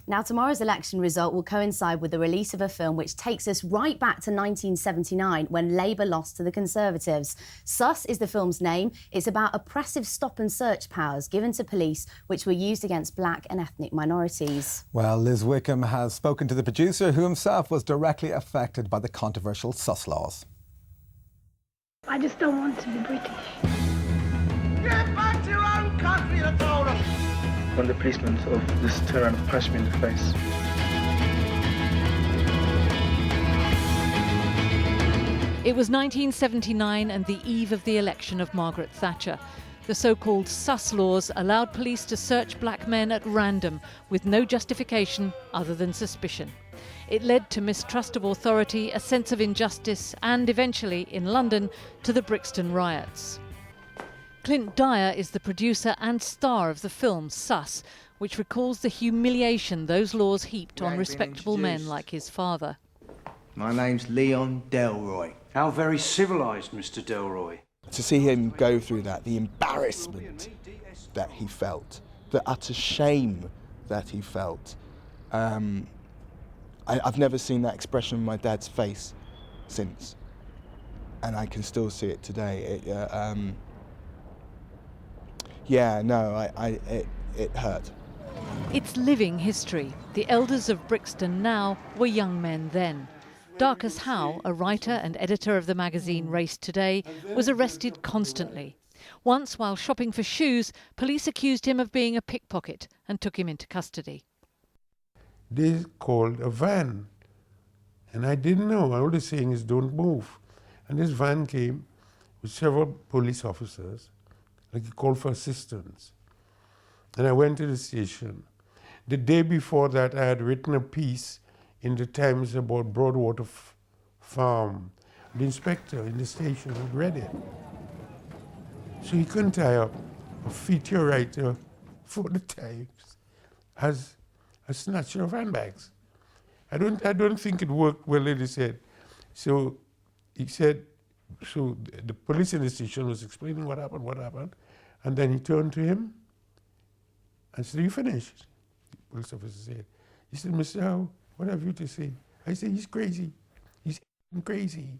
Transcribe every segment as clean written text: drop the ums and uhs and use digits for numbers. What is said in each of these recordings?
Now, tomorrow's election result will coincide with the release of a film which takes us right back to 1979 when Labour lost to the Conservatives. Sus is the film's name. It's about oppressive stop and search powers given to police which were used against black and ethnic minorities. Well, Liz Wickham has spoken to the producer who himself was directly affected by the controversial Sus laws. I just don't want to be British. Get back to your own country, you told us! When the policeman sort of just turned around and punched me in the face. It was 1979 and the eve of the election of Margaret Thatcher. The so-called Sus laws allowed police to search black men at random with no justification other than suspicion. It led to mistrust of authority, a sense of injustice and eventually, in London, to the Brixton riots. Clint Dyer is the producer and star of the film Sus, which recalls the humiliation those laws heaped on respectable men like his father. My name's Leon Delroy. How very civilised, Mr. Delroy. To see him go through that, the embarrassment that he felt, the utter shame that he felt. I've never seen that expression on my dad's face since, and I can still see it today. It hurt. It's living history. The elders of Brixton now were young men then. Darcus Howe, a writer and editor of the magazine Race Today, was arrested constantly. Once, while shopping for shoes, police accused him of being a pickpocket and took him into custody. They called a van, and I didn't know. All they're saying is don't move. And this van came with several police officers, like he called for assistance. And I went to the station. The day before that, I had written a piece in the Times about Broadwater Farm. The inspector in the station had read it. So he couldn't tie up a feature writer for the Times as a snatcher of handbags. I don't think it worked well, he said. So he said, so the police in the station was explaining what happened, and then he turned to him and said, "You finished?" The police officer said. He said, "Mr. Howe, what have you to say?" I said, "He's crazy. He's crazy."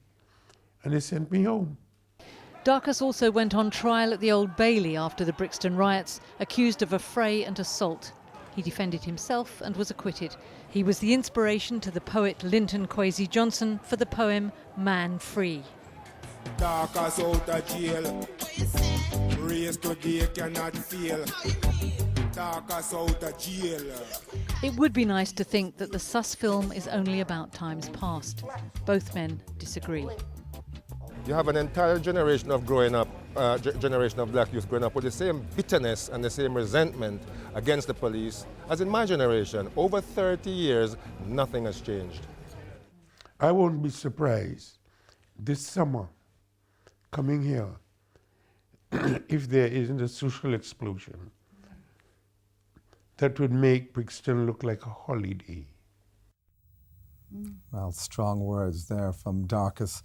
And they sent me home. Darcus also went on trial at the Old Bailey after the Brixton riots, accused of affray and assault. He defended himself and was acquitted. He was the inspiration to the poet Linton Kwesi Johnson for the poem Man Free. Darcus out of jail. Race today cannot fail. Darcus out of jail. It would be nice to think that the Sus film is only about times past. Both men disagree. You have an entire generation of generation of black youth growing up with the same bitterness and the same resentment against the police as in my generation. Over 30 years, nothing has changed. I won't be surprised this summer, coming here, if there isn't a social explosion that would make Brixton look like a holiday. Well, strong words there from Darcus.